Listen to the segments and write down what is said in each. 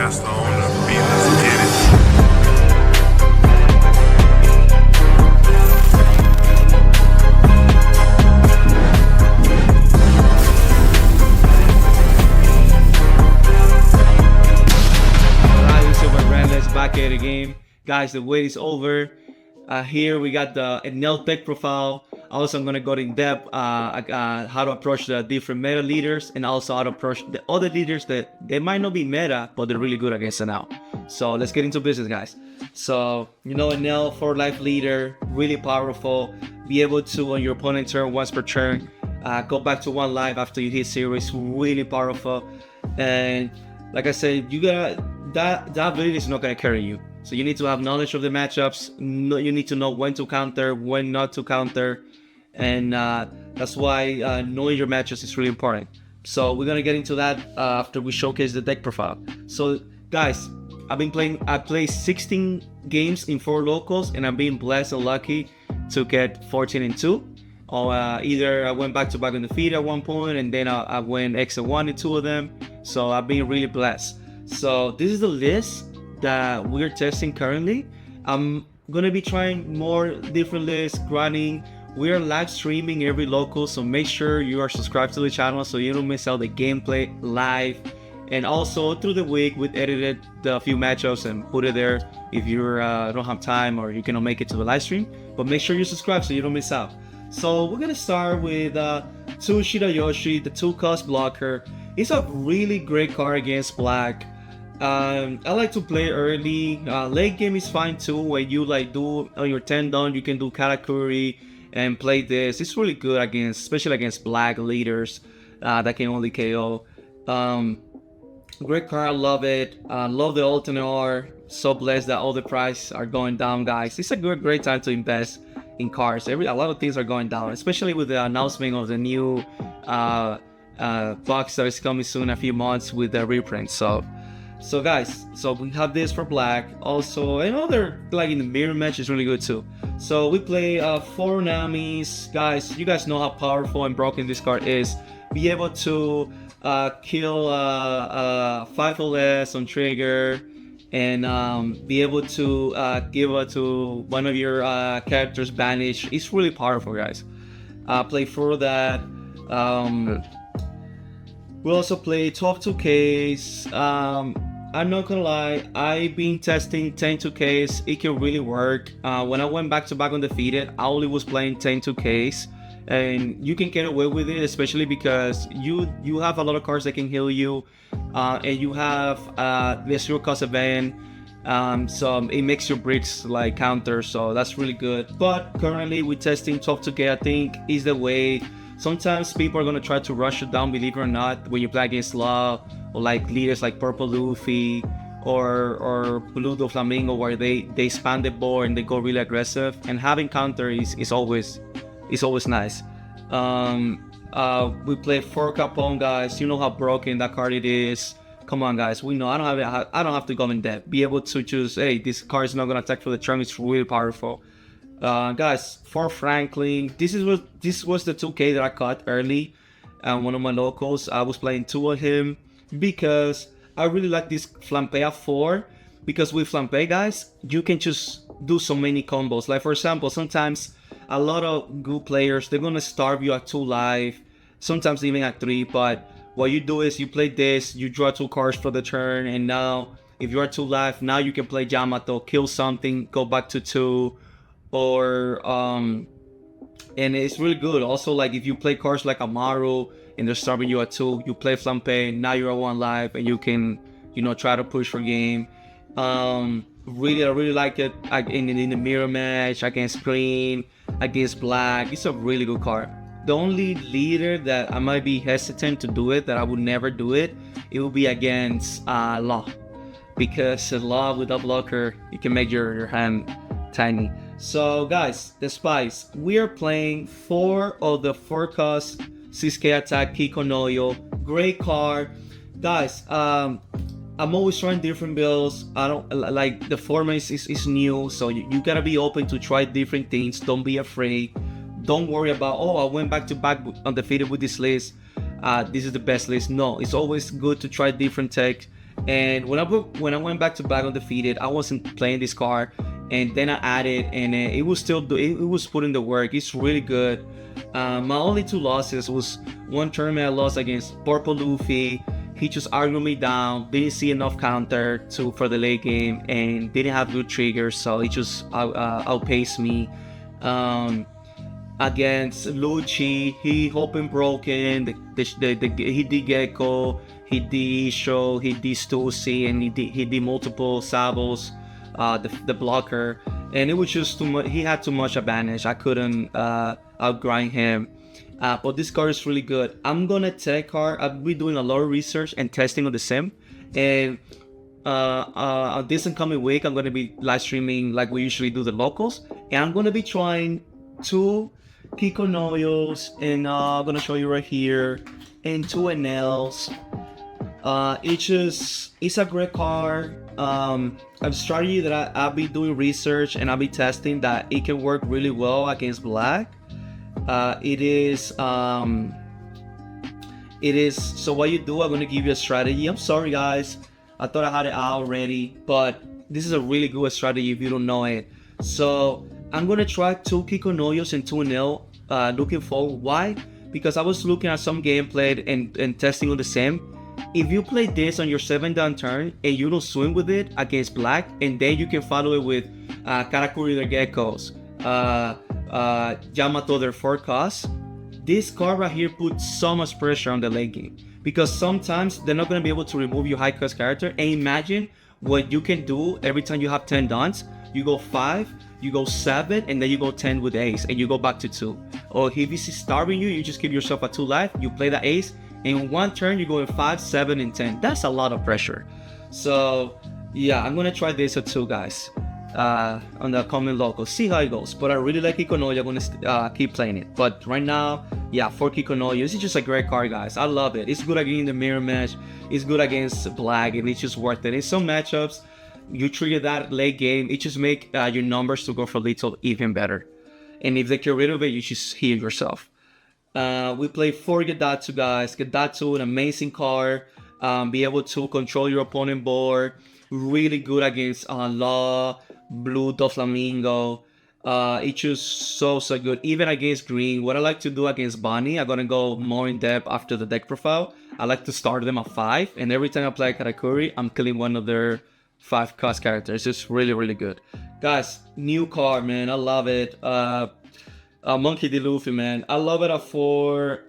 Master on the beat, let's get it. Back at the game, guys. The wait is over. Here we got the Enel Deck Profile. Also, I'm gonna go in depth how to approach the different meta leaders, and also how to approach the other leaders that they might not be meta, but they're really good against Enel. So let's get into business, guys. So Enel 4-life leader, really powerful. Be able to on your opponent turn once per turn, go back to 1 life after you hit 0. It's really powerful, and like I said, you gotta. That ability is not going to carry you. So you need to have knowledge of the matchups. You need to know when to counter, when not to counter. And that's why knowing your matchups is really important. So we're going to get into that after we showcase the deck profile. So guys, I played 16 games in 4 locals, and I'm being blessed and lucky to get 14-2. Or either I went back to back on the feed at one point, and then I went X1 in 2 of them. So I've been really blessed. So this is the list that we're testing currently. I'm gonna be trying more different lists, grinding. We are live streaming every local, so make sure you are subscribed to the channel so you don't miss out the gameplay live. And also through the week, we edited a few matchups and put it there if you don't have time or you cannot make it to the live stream. But make sure you subscribe so you don't miss out. So we're gonna start with 2 Shidayoshi, the 2-cost blocker. It's a really great card against black. I like to play early. Late game is fine too. When you do on your 10 down, you can do Katakuri and play this. It's really good against, especially against black leaders that can only KO. Great card, love it. Love the alternate R. So blessed that all the prices are going down, guys. It's a great time to invest in cards. A lot of things are going down, especially with the announcement of the new box that is coming soon in a few months with the reprint. So guys, so we have this for black. Also another in the mirror match is really good too. So we play 4 Namis. Guys, you guys know how powerful and broken this card is. Be able to kill 5 or less on trigger, and be able to give it to one of your characters banish. It's really powerful, guys. Play for that. We also play 12-2Ks. I'm not gonna lie, I've been testing 10-2Ks. It can really work. When I went back to back undefeated, I only was playing 10-2Ks, and you can get away with it, especially because you have a lot of cards that can heal you, and you have the 0-cost event. So it makes your bricks counter, so that's really good. But currently we're testing 12-2K. I think is the way. Sometimes people are gonna try to rush you down, believe it or not, when you play against Law or leaders like Purple Luffy or Blue Doflamingo, where they span the board and they go really aggressive. And having counter is always nice. We play 4 Capone, guys. You know how broken that card it is. Come on, guys. We know I don't have to go in depth. Be able to choose. Hey, this card is not gonna attack for the turn. It's really powerful. Guys, for Franklin, this was the 2K that I caught early. One of my locals, I was playing 2 of him because I really like this Flampe 4. Because with Flampe, guys, you can just do so many combos. Like for example, sometimes a lot of good players, they're gonna starve you at 2 life, sometimes even at 3. But what you do is you play this, you draw 2 cards for the turn, and now if you are 2 life, now you can play Yamato, kill something, go back to 2. Or and it's really good. Also, if you play cards like Amaru and they're starving you at 2, you play Flampe, now you're at 1 life and you can try to push for game. I really like it in the mirror match against green, against black. It's a really good card. The only leader that I might be hesitant to do it, that I would never do it, it will be against Law, because Law with a blocker, you can make your hand tiny. So guys, the spice, we are playing 4 of the 4-cost 6K attack Kiko Noyo. Great card, guys. I'm always trying different builds. I don't the format is new, so you gotta be open to try different things. Don't be afraid. Don't worry about, oh, I went back to back undefeated with this list. This is the best list. No, it's always good to try different tech And when I went back to back undefeated, I wasn't playing this card, and then I added, and it was still it was putting the work. It's really good. My only 2 losses was one tournament I lost against Purple Luffy. He just argued me down, didn't see enough counter for the late game, and didn't have good triggers, so he just outpaced me. Against Luchi, he open broken, he did Gecko, he did Isho, he did Stussy, and he did multiple Sabos, the blocker, and it was just too much. He had too much advantage. I couldn't outgrind him. But this card is really good. I'm gonna take card. I'll be doing a lot of research and testing on the sim, and this incoming week I'm gonna be live streaming like we usually do the locals, and I'm gonna be trying 2 Kikonoyos, and I'm gonna show you right here, and 2 Enels. It's a great card. A strategy that I'll be doing research and I'll be testing that it can work really well against black. It is so what you do, I'm gonna give you a strategy. I'm sorry guys, I thought I had it out already, but this is a really good strategy if you don't know it. So I'm gonna try 2 Kikonoyos and 2 Enel, looking forward. Why? Because I was looking at some gameplay and testing on the same. If you play this on your 7-down turn and you don't swing with it against black, and then you can follow it with Katakuri their Geckos, Yamato their 4 costs, this card right here puts so much pressure on the late game, because sometimes they're not going to be able to remove your high cost character. And imagine what you can do every time you have 10 dons. You go 5, you go 7, and then you go 10 with ace, and you go back to 2. Or if he's starving you, you just give yourself a 2 life, you play the ace, and in one turn you go in 5, 7, and 10. That's a lot of pressure. So yeah, I'm gonna try this too, guys, on the upcoming local, see how it goes. But I really like Kikonoya. I'm gonna keep playing it. But right now, yeah, for Kikonoya, this is just a great card, guys. I love it. It's good against the mirror match, it's good against black, and it's just worth it. In some matchups you trigger that late game, it just make your numbers to go for lethal even better. And if they get rid of it, you just heal yourself. We play 4 Gedatsu, guys. Gedatsu, an amazing card. Be able to control your opponent board. Really good against Law, Blue, Doflamingo. It's just so good. Even against green. What I like to do against Bonnie, I'm gonna go more in depth after the deck profile. I like to start them at 5, and every time I play Katakuri, I'm killing one of their 5 cost characters. It's really good, guys. New card, man. I love it. Monkey D. Luffy, man. I love it at 4.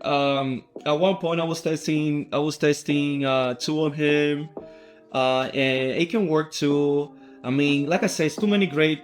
At one point I was testing 2 on him, and it can work too. I mean, like I said, it's too many great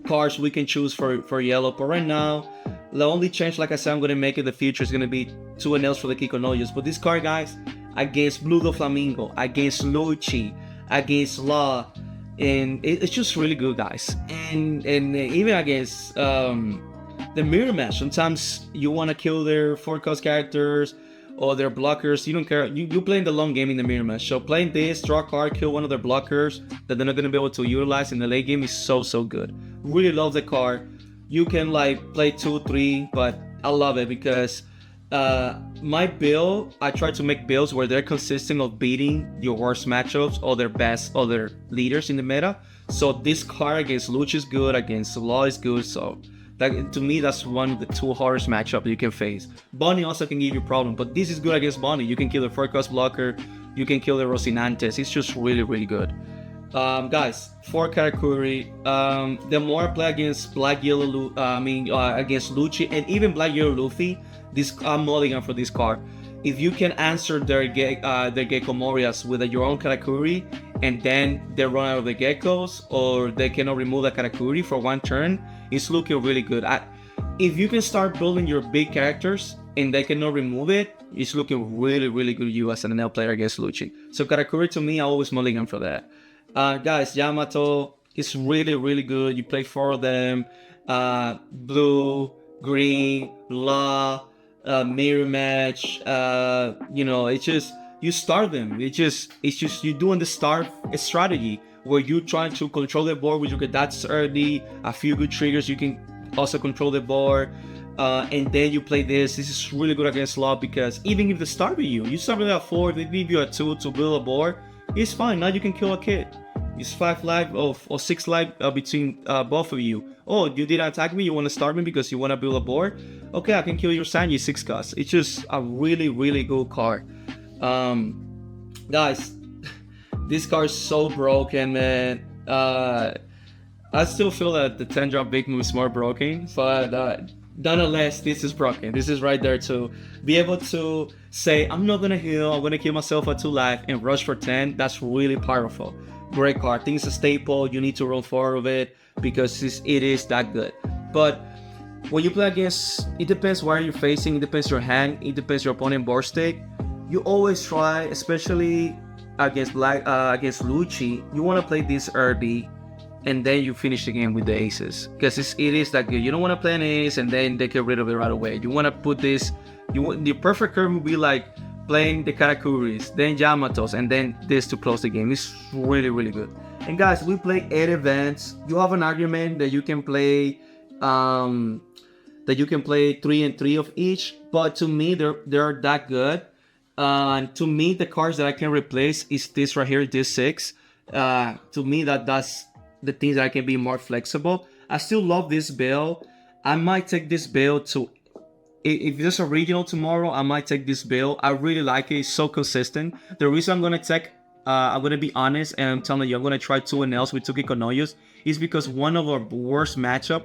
cards we can choose for yellow. But right now, the only change, like I said, I'm gonna make in the future is gonna be 2 Enels for the Kikonoyos. But this card, guys, against Blue Doflamingo, against Luchi, against Law, and it's just really good, guys. And even against the mirror match, sometimes you want to kill their 4 cost characters or their blockers. You don't care. You playing the long game in the mirror match. So playing this, draw a card, kill one of their blockers that they're not gonna be able to utilize in the late game is so good. Really love the card. You can like play 2, 3, but I love it because my build, I try to make builds where they're consistent of beating your worst matchups or their best other leaders in the meta. So this card against Luchi is good, against Law is good. So that, to me, that's one of the 2 hardest matchups you can face. Bonnie also can give you problem, but this is good against Bonnie. You can kill the 4 cost blocker, you can kill the Rocinantes. It's just really good. Guys, for Katakuri, the more I play against against Luchi and even Black Yellow Luffy, I'm mulligan for this card. If you can answer their Gecko Morias with your own Katakuri, and then they run out of the Geckos, or they cannot remove the Katakuri for 1 turn, it's looking really good. If you can start building your big characters and they cannot remove it, it's looking really good you as an NL player against Luchi. So Katakuri, to me, I always mulligan for that. Guys, Yamato is really good. You play 4 of them. Blue, green, Law, mirror match. It's just you start them. It's just you doing the start strategy where you trying to control the board with your Gedatsu early, a few good triggers. You can also control the board, and then you play this. This is really good against Law because even if they start with you start with a 4, they leave you a 2 to build a board. it's fine. Now you can kill a kid. It's 5 life or 6 life between both of you. Oh, you didn't attack me. You want to start me because you want to build a board. Okay, I can kill your Sanji 6 cost. It's just a really good card. Guys, this card is so broken, man. I still feel that the 10 drop big move is more broken, but nonetheless, this is broken. This is right there to be able to say, I'm not gonna heal, I'm gonna kill myself at 2 life and rush for 10. That's really powerful. Great card. I think it's a staple. You need to roll 4 of it because it is that good. But when you play against, it depends where you're facing, it depends your hand, it depends your opponent board state. You always try, especially against against Luchi, you want to play this early and then you finish the game with the aces because it is that good. You don't want to play an ace and then they get rid of it right away. You want to put this, the perfect curve would be like playing the Katakuris, then Yamatos, and then this to close the game. It's really good. And guys, we play 8 events. You have an argument that you can play 3 and 3 of each, but to me they're that good. And to me, the cards that I can replace is this right here, this 6. To me, that's the things that I can be more flexible. I still love this build. I might take this build to, if there's a regional tomorrow, I might take this build. I really like it. It's so consistent. The reason I'm gonna take, I'm gonna be honest, and I'm telling you, I'm gonna try 2 Enels with 2 Kikonoyos, is because one of our worst matchup,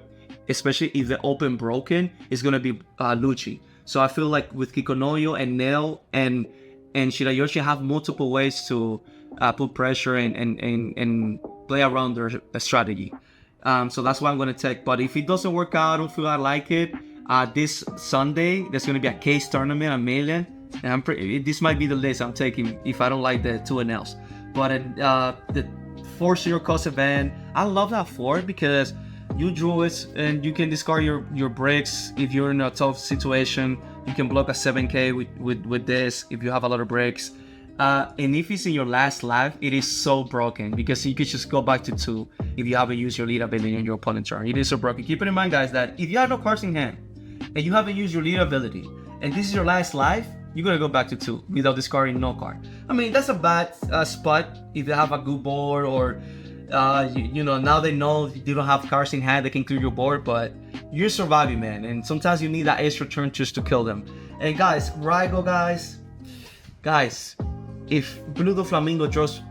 especially if the open broken, is gonna be Luchi. So I feel like with Kikonoyo and Nel and Shirayoshi have multiple ways to put pressure and play around their strategy. So that's why I'm gonna take. But if it doesn't work out, I don't feel I like it. This Sunday, there's gonna be a case tournament, a million, and this might be the list I'm taking if I don't like the 2 Nels. But the 4-0 cost event, I love that 4 because you drew it and you can discard your bricks if you're in a tough situation. You can block a 7k with this if you have a lot of bricks. And if it's in your last life, it is so broken because you could just go back to 2 if you haven't used your lead ability on your opponent's turn. It is so broken. Keep it in mind, guys, that if you have no cards in hand and you haven't used your lead ability and this is your last life, you're gonna go back to 2 without discarding no card. I mean, that's a bad spot if you have a good board or you know, now they know you don't have cards in hand, they can clear your board, but you're surviving, man, and sometimes you need that extra turn just to kill them. And guys, Raigo, guys, if Blue Doflamingo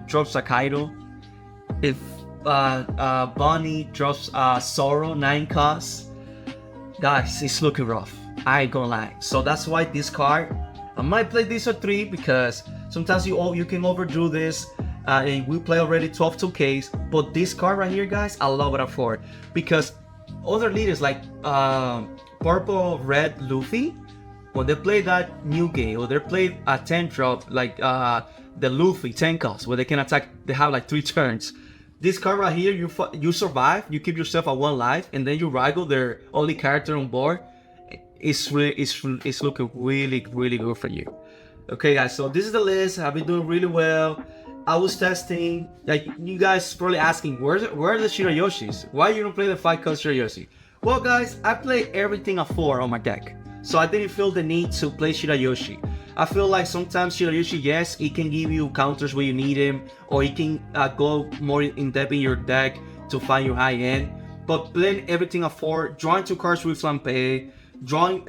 drops a Kaido, if Bonnie drops Sorrow 9 costs, guys, it's looking rough. I ain't gonna lie. So that's why this card, I might play this at 3 because sometimes you can overdo this. And we play already 12 2Ks, but this card right here, guys, I love it at 4 because other leaders like Purple Red Luffy, when they play that new game or they play a 10 drop like the Luffy 10 cost where they can attack, they have like 3 turns. This card right here, you survive, you keep yourself at 1 life, and then you Raigo, their only character on board. It's looking really good for you. Okay, guys, so this is the list. I've been doing really well. I was testing, like you guys probably asking, where are the Shirayoshis? Why you don't play the 5 cost Shirayoshi? Well, guys, I play everything at 4 on my deck, so I didn't feel the need to play Shirayoshi. I feel like sometimes Shirayoshi, yes, it can give you counters when you need him, or it can go more in depth in your deck to find your high end. But playing everything at 4, drawing 2 cards with Flampe, drawing.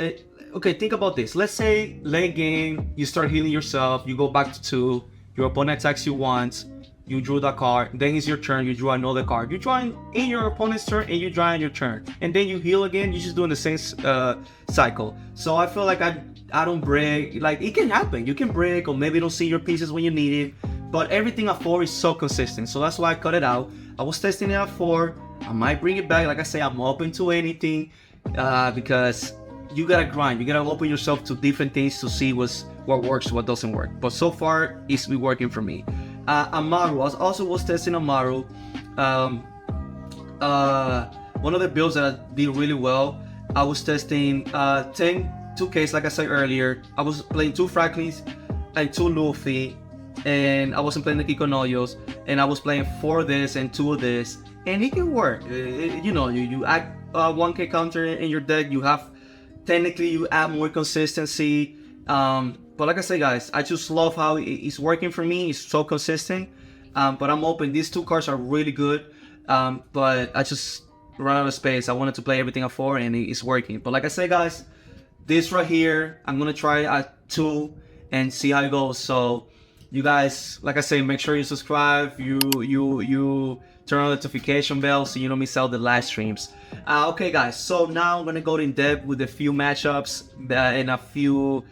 Okay, think about this. Let's say late game, you start healing yourself, you go back to 2. Your opponent attacks you once, you drew the card, then it's your turn, you draw another card. You draw in your opponent's turn and you draw in your turn. And then you heal again, you're just doing the same cycle. So I feel like I don't break, like it can happen. You can break or maybe don't see your pieces when you need it. But everything at 4 is so consistent. So that's why I cut it out. I was testing it at 4. I might bring it back. Like I say, I'm open to anything because you gotta grind. You gotta open yourself to different things to see what works, what doesn't work. But so far, it's been working for me. Amaru, I also was testing Amaru. One of the builds that I did really well, I was testing 10 2Ks, like I said earlier. I was playing 2 Franklins and 2 Luffy, and I wasn't playing the Kikonoyos, and I was playing 4 of this and 2 of this, and it can work. You know, you add 1K counter in your deck, you have, technically you add more consistency. But like I say, guys, I just love how it's working for me. It's so consistent. But I'm open. These two cards are really good. But I just run out of space. I wanted to play everything at 4 and it's working. But like I say, guys, this right here, I'm gonna try at 2 and see how it goes. So you guys, like I say, make sure you subscribe. You turn on the notification bell so you don't miss out the live streams. Okay, guys. So now I'm gonna go in depth with a few matchups and a few,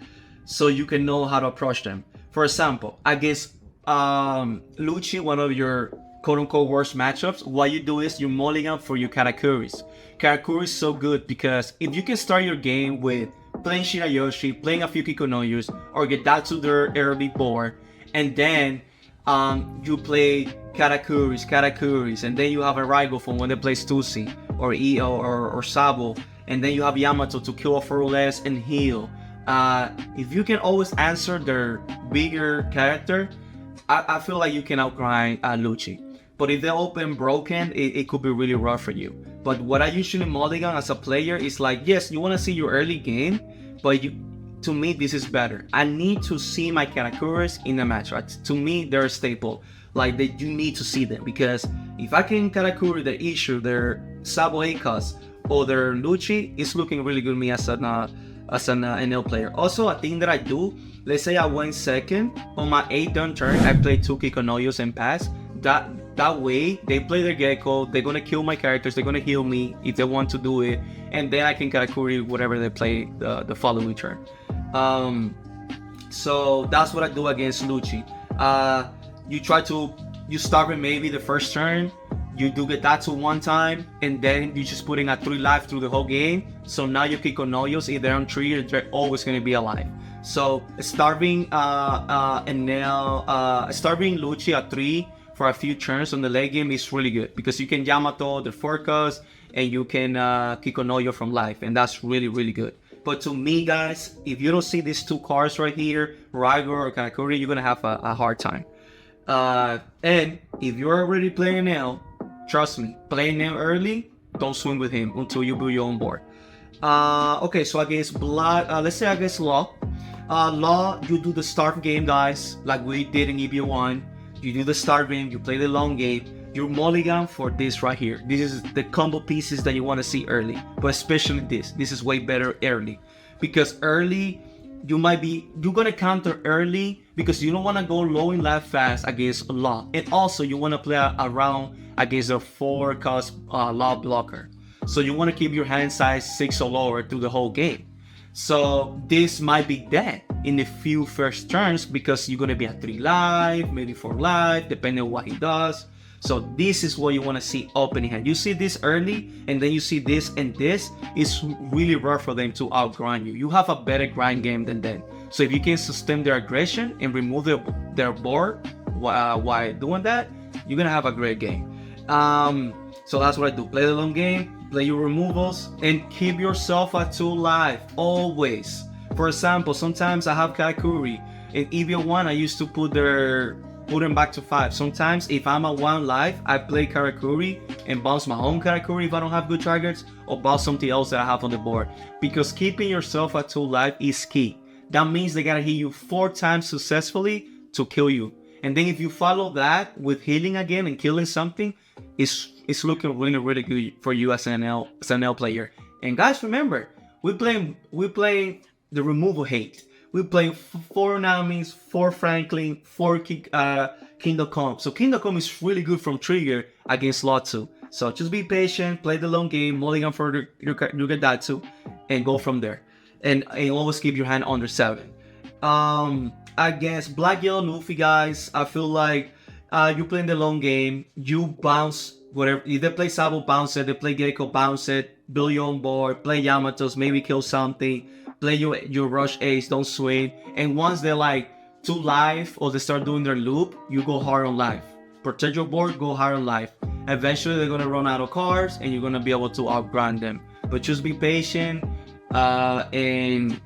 so you can know how to approach them. For example, against Luchi, one of your quote-unquote worst matchups, what you do is you mulligan for your Katakuris. Katakuri is so good because if you can start your game with playing Shirayoshi, playing a few Kikonoyus, or get that to their early board, and then you play Katakuris, and then you have a Raigo from when they play Stussy, or Io, or Sabo, and then you have Yamato to kill off less and heal. If you can always answer their bigger character, I feel like you can outgrind Luchi. But if they open broken, it could be really rough for you. But what I usually mulligan as a player is like, yes, you want to see your early game, but to me, this is better. I need to see my Katakuris in the match. Right? To me, they're a staple. Like, you need to see them, because if I can Katakuri their issue, their Sabo Akos, or their Luchi, it's looking really good to me as an Enel player. Also, a thing that I do, let's say I went second, on my 8th turn, I play 2 Kikonoyos and pass. That way, they play their Gecko, they're gonna kill my characters, they're gonna heal me if they want to do it, and then I can Katakuri whatever they play the following turn. So that's what I do against Luchi. You start with maybe the first turn, you do get that to 1 time, and then you just putting a 3 life through the whole game. So now your Kikonoyos, if they're on trigger, they're always gonna be alive. So starving starving Luchi at 3 for a few turns on the late game is really good, because you can Yamato the forecast and you can Kikonoyo from life, and that's really, really good. But to me, guys, if you don't see these 2 cards right here, Raigo or Katakuri, you're gonna have a hard time. And if you're already playing now, trust me, playing now early, don't swing with him until you build your own board. Okay, so against let's say against Law. Law, you do the start game, guys, like we did in EB1. You do the start game, you play the long game, you mulligan for this right here. This is the combo pieces that you want to see early, but especially this is way better early, because early you're gonna counter early because you don't want to go low in life fast against Law, and also you want to play around against the 4 cost Law blocker, so you want to keep your hand size 6 or lower through the whole game. So this might be dead in the few first turns because you're gonna be at 3 life, maybe 4 life, depending on what he does. So this is what you want to see opening hand. You see this early, and then you see this and this. It's really rough for them to outgrind you. You have a better grind game than them. So if you can sustain their aggression and remove their board while doing that, you're gonna have a great game. So that's what I do. Play the long game, play your removals, and keep yourself at 2 life always. For example, sometimes I have Katakuri. In EV1, I used to put them back to 5. Sometimes if I'm at 1 life, I play Katakuri and bounce my own Katakuri if I don't have good targets, or bounce something else that I have on the board. Because keeping yourself at 2 life is key. That means they gotta hit you 4 times successfully to kill you. And then if you follow that with healing again and killing something, it's looking really, really good for you as an NL player. And guys, remember, we play the removal hate. We play 4 Namis, 4 Franklin, 4 Kingdom Come. So Kingdom Come is really good from trigger against Lot 2. So just be patient, play the long game, mulligan for Nugadatsu, and go from there. And always keep your hand under 7. Against Black Yellow Luffy, guys, I feel like you play in the long game, you bounce whatever. If they play Sabo, bounce it. They play Gecko, bounce it. Build your own board, play Yamatos, maybe kill something. Play your rush ace, don't swing. And once they're like 2 life or they start doing their loop, you go hard on life. Protect your board, go hard on life. Eventually they're gonna run out of cards and you're gonna be able to outgrind them. But just be patient and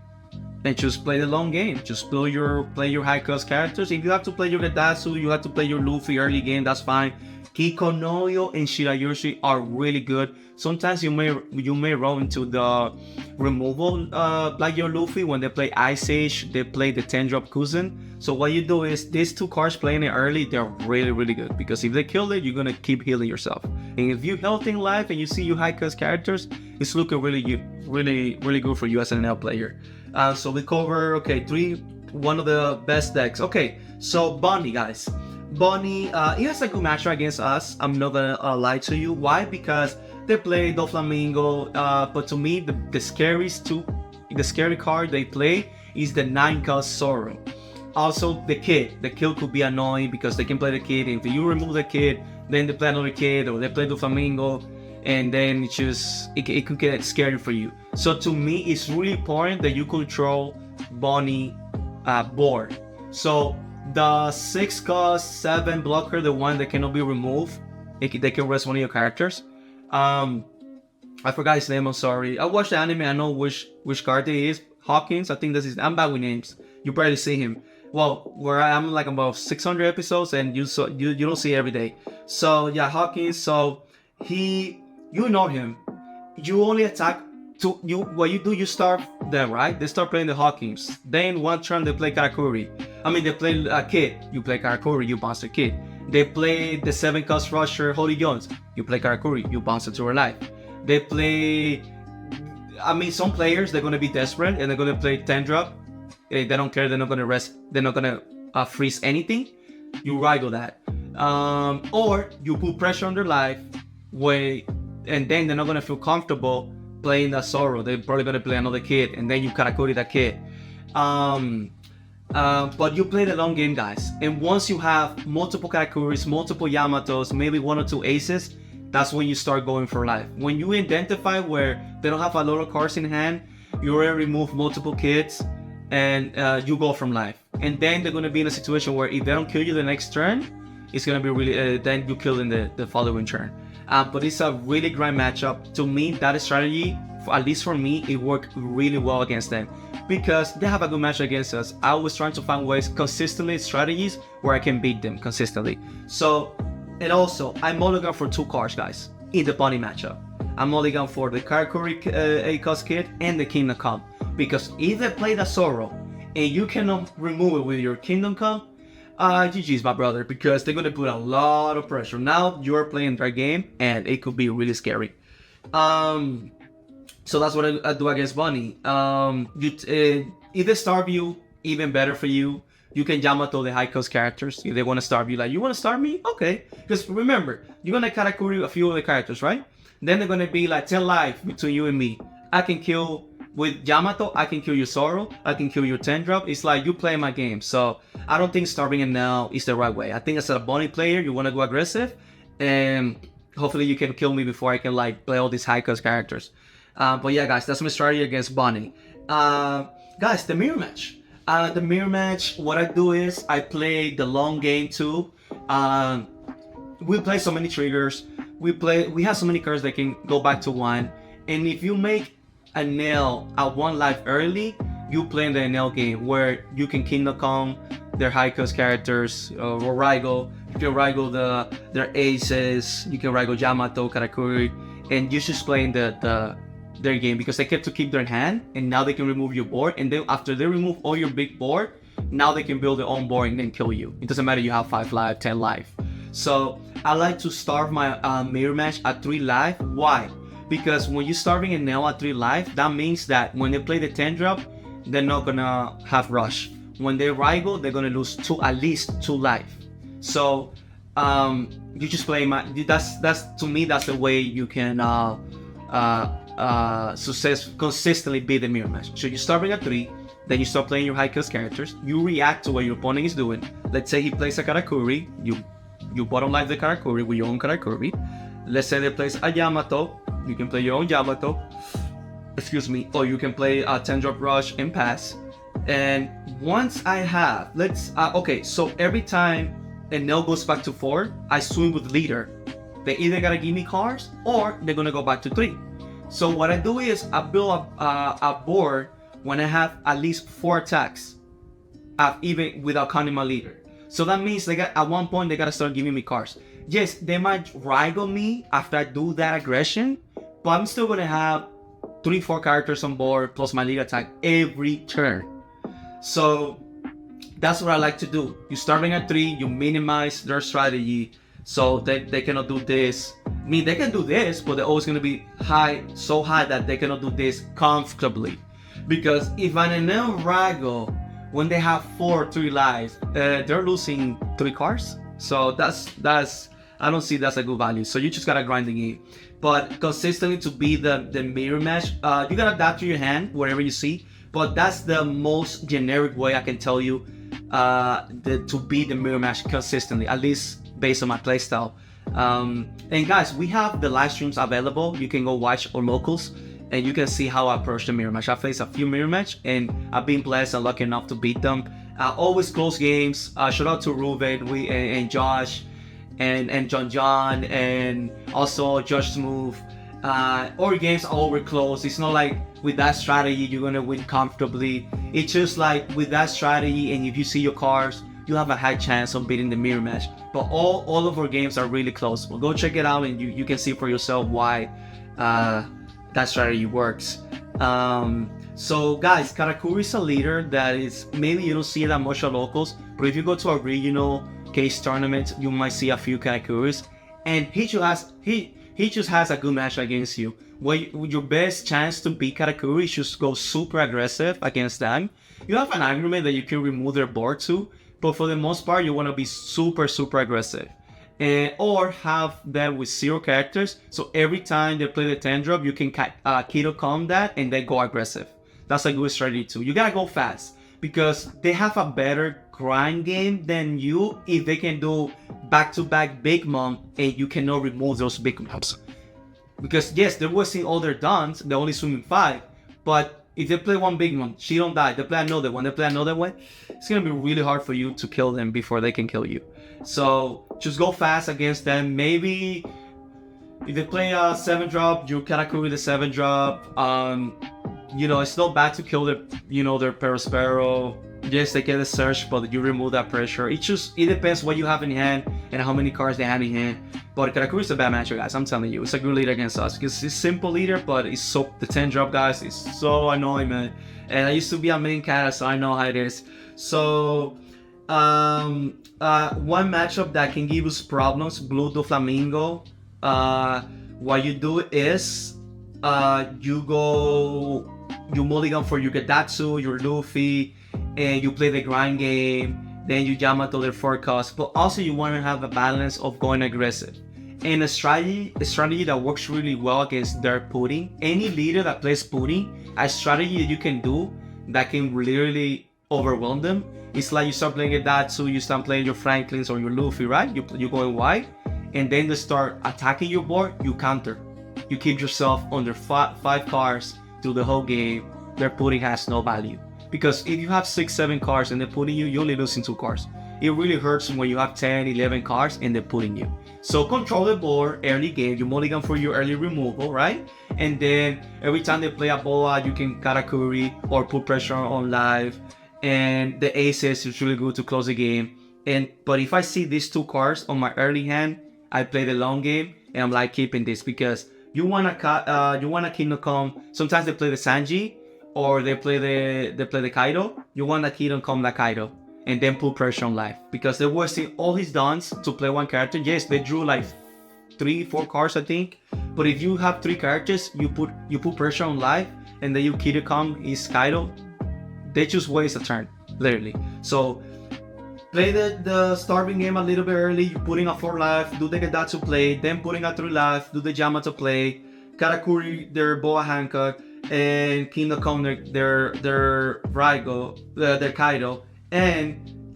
and just play the long game. Just play your high cost characters. If you have to play your Gedatsu, you have to play your Luffy early game, that's fine. Kikonoyo and Shirayoshi are really good. Sometimes you may run into the removal like your Luffy when they play Ice Age, they play the 10-drop Kuzen. So what you do is these two cards playing it early, they're really good, because if they kill it, you're gonna keep healing yourself. And if you're healthy in life and you see your high cost characters, it's looking really good for you as an NL player. So we cover one of the best decks. Okay, so Bonnie, guys. Bonnie, he has a good matchup against us. I'm not gonna lie to you. Why? Because they play Doflamingo, but to me, the scary card they play is the 9-cost Zoro. Also, the kid. The kid could be annoying because they can play the kid. If you remove the kid, then they play another kid, or they play Doflamingo, and then it could get scary for you. So to me, it's really important that you control Bonnie board. So the 6-cost 7 blocker, the one that cannot be removed, they can rest one of your characters. I forgot his name, I'm sorry. I watched the anime, I know which card it is. Hawkins, I think that's his. I'm bad with names. You barely see him. Well, where I'm like about 600 episodes, and you don't see it every day. So yeah, Hawkins. So you know him. You only attack what you do. You start them, right? They start playing the Hawkins. Then one turn they play Katakuri. They play a kid. You play Katakuri. You bounce the kid. They play the 7-cost rusher Holy Jones. You play Katakuri. You bounce it to her life. They play. Some players, they're gonna be desperate and they're gonna play 10-drop. They don't care. They're not gonna rest. They're not gonna freeze anything. You rival that, or you put pressure on their life, and then they're not gonna feel comfortable playing that Zoro. They're probably gonna play another kid, and then you Katakuri that kid. But you play the long game, guys. And once you have multiple Katakuris, multiple Yamatos, maybe 1 or 2 aces, that's when you start going for life. When you identify where they don't have a lot of cards in hand, you already remove multiple kids, and you go from life. And then they're gonna be in a situation where if they don't kill you the next turn, it's gonna be really then you kill in the following turn. But it's a really great matchup. To me, that strategy, at least for me, it worked really well against them, because they have a good match against us. I was trying to find ways consistently, strategies where I can beat them consistently. So, and also I mulligan for 2 cards, guys, in the Bonnie matchup. I mulligan for the Katakuri 8-cost kid and the Kingdom Come, because if they play the Zoro and you cannot remove it with your Kingdom Come, GG's, my brother, because they're gonna put a lot of pressure. Now you're playing their game, and it could be really scary. So that's what I do against Bonnie. If they starve you, even better for you. You can Yamato the high cost characters if they want to starve you. Like, you want to starve me? Okay. Because remember, you're gonna Katakuri a few of the characters, right? Then they're gonna be like 10 life between you and me. I can kill with Yamato, I can kill your Zoro, I can kill your 10-drop. It's like you play my game. So I don't think starving it now is the right way. I think as a Bonnie player, you want to go aggressive, and hopefully you can kill me before I can like play all these high cost characters. But yeah, guys, that's my strategy against Bonnie. Guys, the mirror match. The mirror match, what I do is I play the long game too. We play so many triggers. We have so many cards that can go back to 1. And if you make a nail at 1 life early, you play in the nail game where you can Kingdom Come their high cost characters, or Raigo. You can Raigo their aces. You can Raigo Yamato, Katakuri, and you just play in their game, because they get to keep their hand, and now they can remove your board. And then after they remove all your big board, now they can build their own board and then kill you. It doesn't matter you have 5 life, 10 life. So I like to starve my mirror match at 3 life. Why? Because when you're starving a nail at 3 life, that means that when they play the 10-drop, they're not gonna have rush. When they Raigo, they're gonna lose at least 2 life. So you just play that's to me, that's the way you can consistently beat the mirror match. So you're starting at 3, then you start playing your high cost characters. You react to what your opponent is doing. Let's say he plays a Katakuri, you bottom life the Katakuri with your own Katakuri. Let's say they plays a Yamato, you can play your own Yamato. Excuse me. Or you can play a 10-drop rush and pass. And once I have, okay, so every time a nail goes back to 4, I swing with leader. They either gotta give me cards or they're gonna go back to 3. So what I do is I build a board when I have at least 4 attacks, even without counting my leader. So that means at one point they gotta start giving me cards. Yes, they might wrangle me after I do that aggression, but I'm still gonna have 3-4 characters on board plus my lead attack every turn. So that's what I like to do. You starting at 3, you minimize their strategy so they cannot do this. I mean, they can do this, but they're always gonna be so high that they cannot do this comfortably. Because if an Enel wrangle, when they have 3 lives, they're losing 3 cards. So that's I don't see that's a good value. So you just gotta grind the game. But consistently to be the mirror match, you gotta adapt to your hand wherever you see. But that's the most generic way I can tell you to be the mirror match consistently, at least based on my playstyle. And guys, we have the live streams available. You can go watch our locals and you can see how I approach the mirror match. I faced a few mirror match and I've been blessed and lucky enough to beat them. Always close games. Shout out to Ruben and Josh and John and also Josh Smooth. Our games are always close. It's not like with that strategy you're gonna win comfortably. It's just like with that strategy, and if you see your cards, you have a high chance of beating the mirror match. But all of our games are really close. Well, go check it out and you can see for yourself why that strategy works. So guys, Katakuri is a leader that is, maybe you don't see that much at locals, but if you go to a regional case tournament, you might see a few Katakuris, and he just has a good match against you. Your best chance to beat Katakuri is just go super aggressive against them. You have an argument that you can remove their board too, but for the most part, you want to be super aggressive. Or have them with 0 characters, so every time they play the 10 drop, you can Keto calm that and then go aggressive. That's a good strategy too. You gotta go fast because they have a better grind game than you if they can do back-to-back big mom and you cannot remove those big moms. Because yes, they're wasting all their dons, they're only swimming 5, but if they play one big one, she don't die. They play another one, it's gonna be really hard for you to kill them before they can kill you. So just go fast against them. Maybe if they play a 7 drop, you Katakuri the 7 drop. It's not bad to kill their Perospero. Yes, they get a search, but you remove that pressure. It depends what you have in hand and how many cards they have in hand. But Katakuri is a bad matchup, guys. I'm telling you, it's a good leader against us because it's simple leader, but the 10 drop, guys, is so annoying, man. And I used to be a main cat, so I know how it is. So one matchup that can give us problems, Blue Doflamingo. What you do is you mulligan for your Gadatsu, your Luffy, and you play the grind game, then you Yamato their forecast, but also you want to have a balance of going aggressive. And a strategy that works really well against their pudding, any leader that plays pudding, a strategy that you can do that can literally overwhelm them. It's like you start playing Gadatsu, you start playing your Franklins or your Luffy, right? You're going wide, and then they start attacking your board, you counter. You keep yourself under 5 cards through the whole game. Their pudding has no value. Because if you have 6-7 cards and they're putting you're only losing 2 cards. It really hurts when you have 10-11 cards and they're putting you. So control the board early game. You mulligan for your early removal, right? And then every time they play a boa, you can Katakuri or put pressure on live. And the aces is really good to close the game. But if I see these 2 cards on my early hand, I play the long game and I'm like keeping this because you wanna Kingdom Come. Sometimes they play the Sanji or they play the Kaido. You wanna Kingdom Come the Kaido and then put pressure on life because they're wasting all his dons to play one character. Yes, they drew like 3-4 cards, I think. But if you have 3 characters, you put pressure on life and then you Kingdom Come is Kaido. They just waste a turn, literally. So play the starving game a little bit early. You're putting a 4 life, do the Gadatsu play, then putting a 3 life, do the Yamato play, Katakuri their Boa Hancock, and Kingdom Come their Raigo, their Kaido, and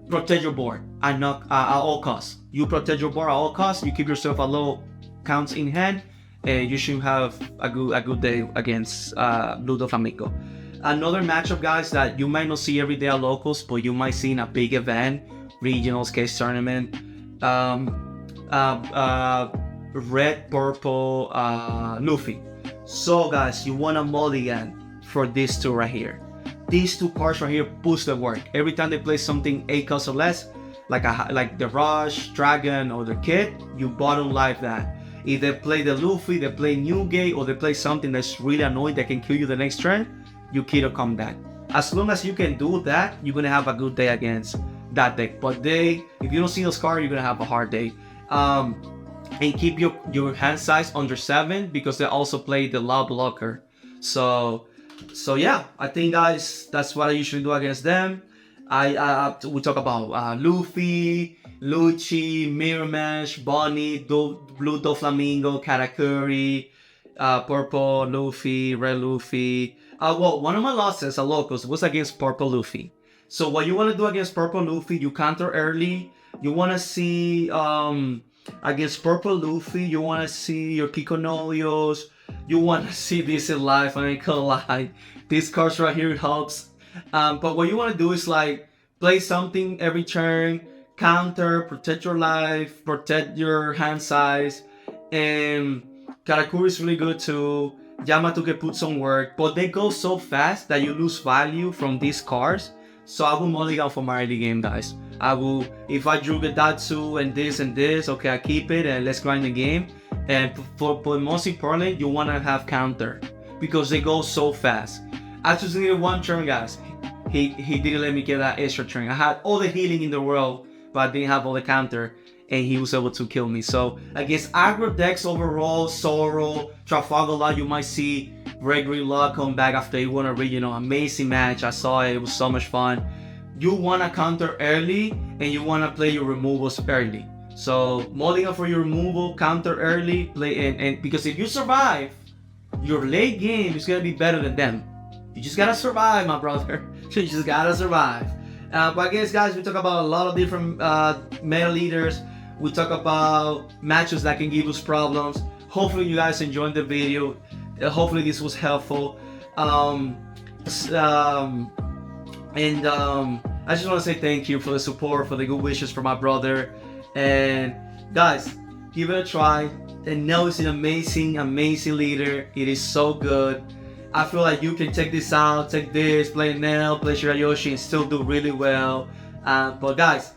protect your board at all costs. You protect your board at all costs. You keep yourself a low counts in hand, and you should have a good day against Blue Doflamingo. Another matchup, guys, that you might not see every day at locals, but you might see in a big event, regionals, case tournament. Red, purple, Luffy. So, guys, you want a mulligan for these two right here. These two cards right here boost the work. Every time they play something 8 costs or less, like the Rush, Dragon, or the Kid, you bottom life that. If they play the Luffy, they play Newgate, or they play something that's really annoying that can kill you the next turn, you kill or come back. As long as you can do that, you're gonna have a good day against that deck. But if you don't see those cards, you're gonna have a hard day. And keep your hand size under 7 because they also play the Law Blocker. So yeah, I think guys, that's what I usually do against them. We talk about Luffy, Luchi, Mirror Mesh, Bonnie, Blue Doflamingo, Katakuri, Purple Luffy, Red Luffy. Well, one of my losses at locals was against Purple Luffy. So what you want to do against Purple Luffy, you counter early. You want to see against Purple Luffy, you want to see your Piconolios. You want to see this in life. I ain't gonna lie. These cards right here helps. But what you want to do is like play something every turn, counter, protect your life, protect your hand size. And Katakuri is really good too. Yamato can put some work, but they go so fast that you lose value from these cards. So I will mulligan for my early game, guys. I will, if I drew the Datsu and this, okay, I keep it and let's grind the game. And but most importantly, you want to have counter because they go so fast. I just needed one turn, guys. He didn't let me get that extra turn. I had all the healing in the world, but I didn't have all the counter, and he was able to kill me. So against aggro decks overall, Sorrow, Trafalgar Law, you might see Red Green Law come back after he won a regional. Amazing match. I saw it. It was so much fun. You want to counter early, and you want to play your removals early. So mulligan for your removal, counter early, play and because if you survive, your late game is gonna be better than them. You just gotta survive, my brother. You just gotta survive. But I guess, guys, we talk about a lot of different meta leaders. We talk about matches that can give us problems. Hopefully, you guys enjoyed the video. Hopefully, this was helpful. I just want to say thank you for the support, for the good wishes for my brother. And guys, give it a try. Enel is an amazing leader. It is so good. I feel like you can take this out, take this, play Enel, play Shirayoshi, and still do really well. But guys,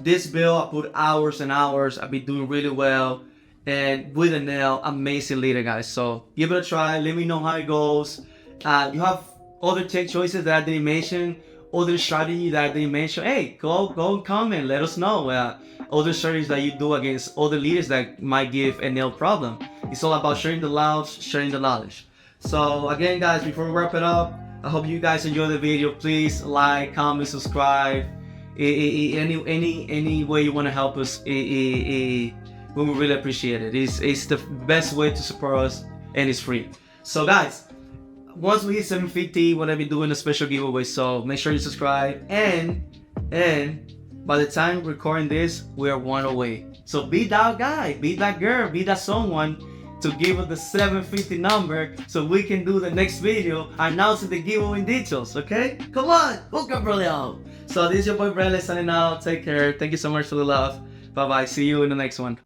this build I put hours and hours. I've been doing really well, and with Enel, amazing leader, guys. So give it a try. Let me know how it goes. You have other tech choices that I didn't mention, other strategy that I didn't mention. Hey, go comment. Let us know. Other strategies that you do against other leaders that might give Enel problem. It's all about sharing the love, sharing the knowledge. So again, guys, before we wrap it up, I hope you guys enjoy the video. Please like, comment, subscribe. Any way you want to help us, we will really appreciate it. It's the best way to support us, and it's free. So guys, once we hit 750, we're gonna be doing a special giveaway. So make sure you subscribe, and by the time recording this, we are one away. So be that guy, be that girl, be that someone to give us the 750 number so we can do the next video announcing the giveaway details, okay? Come on, hook up, bro. So this is your boy Bradley signing out. Take care. Thank you so much for the love. Bye bye. See you in the next one.